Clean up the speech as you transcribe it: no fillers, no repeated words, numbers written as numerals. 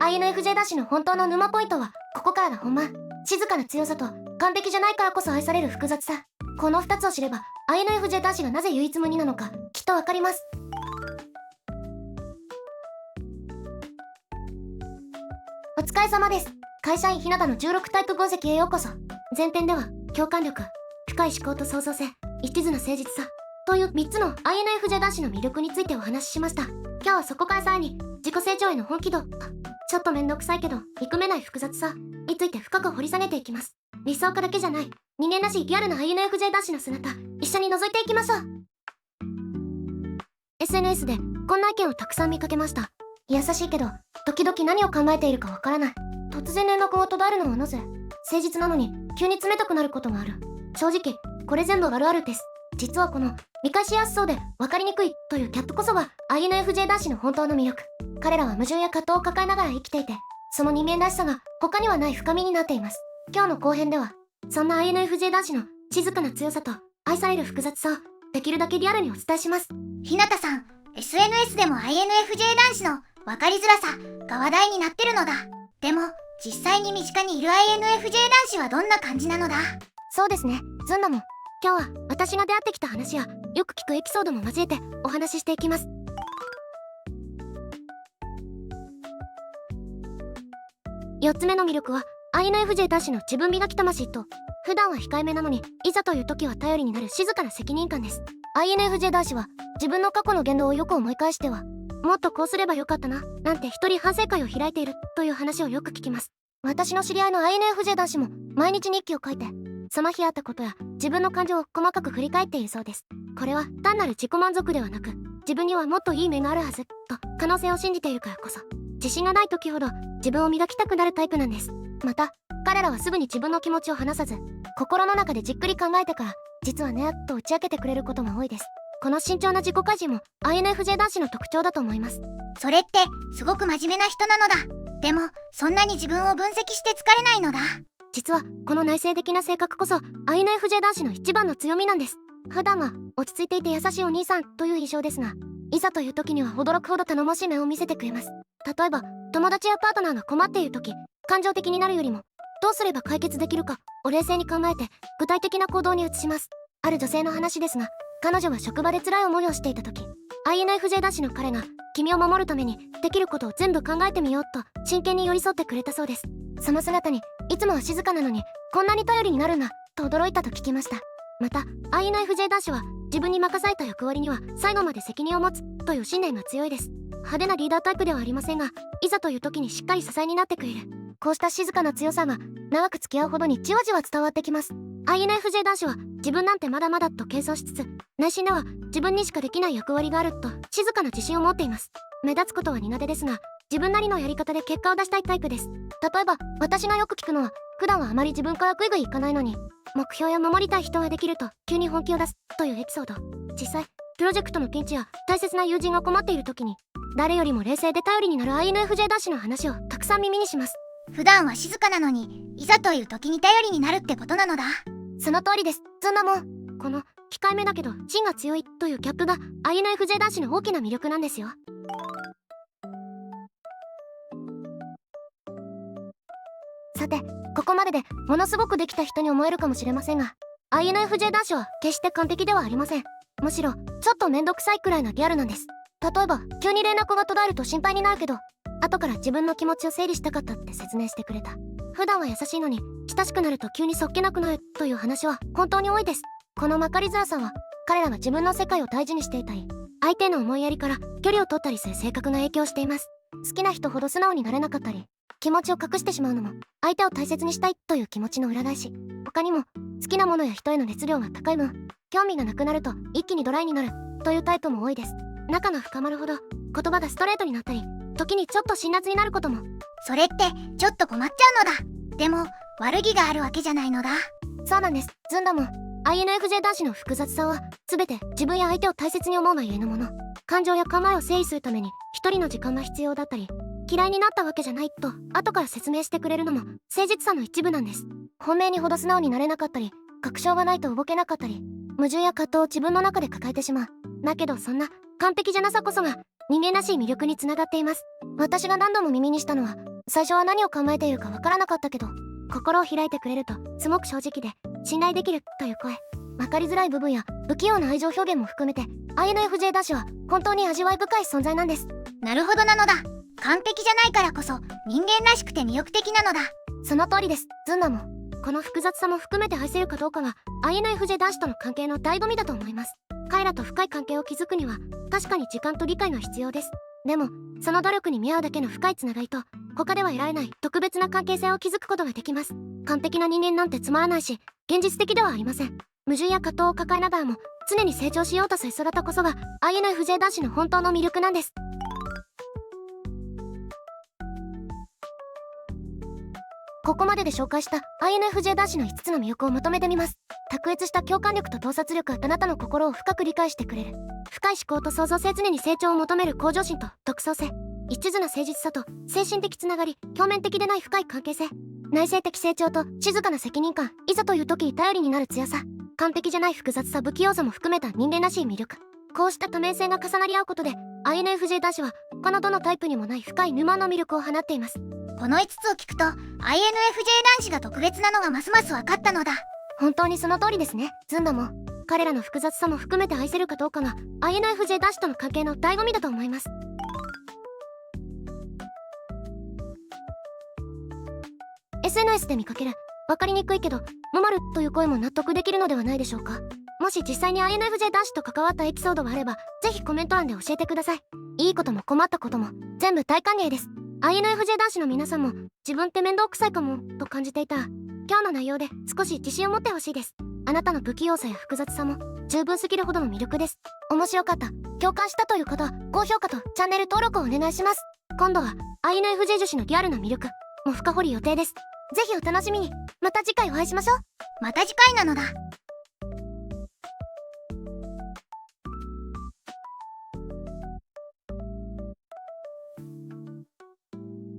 INFJ ダッシュの本当の沼ポイントは、ここからが本番。静かな強さと、完璧じゃないからこそ愛される複雑さ。この2つを知れば、INFJ ダッシュがなぜ唯一無二なのか、きっとわかります。お疲れ様です。会社員ひなたの16タイプ分析へようこそ。前編では、共感力、深い思考と創造性、一途な誠実さ、という3つの INFJ ダッシュの魅力についてお話ししました。今日はそこからさらに、自己成長への本気度、ちょっとめんどくさいけど、憎めない複雑さについて深く掘り下げていきます。理想家だけじゃない、人間らしいリアルな INFJ ダッシュの姿、一緒に覗いていきましょう。SNS でこんな意見をたくさん見かけました。優しいけど、時々何を考えているかわからない。突然連絡が途絶えるのはなぜ？誠実なのに急に冷たくなることがある。正直、これ全部悪あるです。実はこの見返しやすそうで分かりにくいというギャップこそが INFJ 男子の本当の魅力。彼らは矛盾や葛藤を抱えながら生きていて、その人間らしさが他にはない深みになっています。今日の後編では、そんな INFJ 男子の静かな強さと愛される複雑さをできるだけリアルにお伝えします。ひなたさん、SNS でも INFJ 男子の分かりづらさが話題になってるのだ。でも、実際に身近にいる INFJ 男子はどんな感じなのだ？そうですね、ずんだも。今日は私が出会ってきた話やよく聞くエピソードも交えてお話ししていきます。4つ目の魅力は INFJ 男子の自分磨き魂と、普段は控えめなのにいざという時は頼りになる静かな責任感です。 INFJ 男子は自分の過去の言動をよく思い返しては、もっとこうすればよかったななんて一人反省会を開いているという話をよく聞きます。私の知り合いの INFJ 男子も毎日日記を書いて、その日あったことや自分の感情を細かく振り返っているそうです。これは単なる自己満足ではなく、自分にはもっといい面があるはずと可能性を信じているからこそ、自信がない時ほど自分を磨きたくなるタイプなんです。また、彼らはすぐに自分の気持ちを話さず、心の中でじっくり考えてから実はねと打ち明けてくれることが多いです。この慎重な自己開示も INFJ 男子の特徴だと思います。それってすごく真面目な人なのだ。でも、そんなに自分を分析して疲れないのだ。実はこの内省的な性格こそ INFJ 男子の一番の強みなんです。普段は落ち着いていて優しいお兄さんという印象ですが、いざという時には驚くほど頼もしい面を見せてくれます。例えば、友達やパートナーが困っている時、感情的になるよりもどうすれば解決できるかを冷静に考えて具体的な行動に移します。ある女性の話ですが、彼女は職場で辛い思いをしていた時、INFJ 男子の彼が君を守るためにできることを全部考えてみようと真剣に寄り添ってくれたそうです。その姿に、いつもは静かなのにこんなに頼りになるんだと驚いたと聞きました。また INFJ 男子は自分に任された役割には最後まで責任を持つという信念が強いです。派手なリーダータイプではありませんが、いざという時にしっかり支えになってくれる。こうした静かな強さが長く付き合うほどにじわじわ伝わってきます。 INFJ 男子は自分なんてまだまだと謙遜しつつ、内心では自分にしかできない役割があると静かな自信を持っています。目立つことは苦手ですが、自分なりのやり方で結果を出したいタイプです。例えば、私がよく聞くのは、普段はあまり自分からグイグイいかないのに、目標や守りたい人ができると急に本気を出すというエピソード。実際、プロジェクトのピンチや大切な友人が困っている時に、誰よりも冷静で頼りになる INFJ 男子の話をたくさん耳にします。普段は静かなのに、いざという時に頼りになるってことなのだ。その通りです。そんなもん。この控えめだけど芯が強いというギャップが INFJ 男子の大きな魅力なんですよ。さて、ここまででものすごくできた人に思えるかもしれませんが、 INFJ 男子は決して完璧ではありません。むしろちょっとめんどくさいくらいなギャルなんです。例えば、急に連絡が途絶えると心配になるけど、後から自分の気持ちを整理したかったって説明してくれた。普段は優しいのに親しくなると急にそっけなくなるという話は本当に多いです。このまかりづらさは、彼らが自分の世界を大事にしていたり、相手の思いやりから距離を取ったりする性格が影響しています。好きな人ほど素直になれなかったり、気持ちを隠してしまうのも相手を大切にしたいという気持ちの裏返し。他にも、好きなものや人への熱量が高い分、興味がなくなると一気にドライになるというタイプも多いです。仲が深まるほど言葉がストレートになったり、時にちょっと辛辣になることも。それってちょっと困っちゃうのだ。でも、悪気があるわけじゃないのだ。そうなんです。ずんだもん。INFJ 男子の複雑さは全て自分や相手を大切に思うがゆえのもの。感情や構えを整理するために一人の時間が必要だったり、嫌いになったわけじゃないと後から説明してくれるのも誠実さの一部なんです。本命にほど素直になれなかったり、確証がないと動けなかったり、矛盾や葛藤を自分の中で抱えてしまう。だけどそんな完璧じゃなさこそが人間らしい魅力につながっています。私が何度も耳にしたのは、最初は何を考えているかわからなかったけど、心を開いてくれるとすごく正直で信頼できるという声。分かりづらい部分や不器用な愛情表現も含めて INFJ 男子は本当に味わい深い存在なんです。なるほどなのだ。完璧じゃないからこそ人間らしくて魅力的なのだ。その通りです。ズンナもこの複雑さも含めて愛せるかどうかは INFJ 男子との関係の醍醐味だと思います。彼らと深い関係を築くには確かに時間と理解が必要です。でもその努力に見合うだけの深いつながりと他では得られない特別な関係性を築くことができます。完璧な人間なんてつまらないし現実的ではありません。矛盾や葛藤を抱えながらも常に成長しようとする姿こそが INFJ 男子の本当の魅力なんです。ここまでで紹介した INFJ 男子の5つの魅力をまとめてみます。卓越した共感力と洞察力はあなたの心を深く理解してくれる。深い思考と創造性、常に成長を求める向上心と独創性、一途な誠実さと精神的つながり、表面的でない深い関係性、内省的成長と静かな責任感、いざという時に頼りになる強さ、完璧じゃない複雑さ、不器用さも含めた人間らしい魅力。こうした多面性が重なり合うことで INFJ 男子は他のどのタイプにもない深い沼の魅力を放っています。この5つを聞くと INFJ 男子が特別なのがますます分かったのだ。本当にその通りですね。ズンダも彼らの複雑さも含めて愛せるかどうかが INFJ 男子との関係の醍醐味だと思います。SNS で見かける分かりにくいけど「もまる」という声も納得できるのではないでしょうか。もし実際に INFJ 男子と関わったエピソードがあればぜひコメント欄で教えてください。いいことも困ったことも全部大歓迎です。 INFJ 男子の皆さんも自分って面倒くさいかもと感じていたら今日の内容で少し自信を持ってほしいです。あなたの不器用さや複雑さも十分すぎるほどの魅力です。面白かった、共感したという方は高評価とチャンネル登録をお願いします。今度は INFJ 女子のリアルな魅力も深掘り予定です。ぜひお楽しみに。また次回お会いしましょう。また次回なのだ。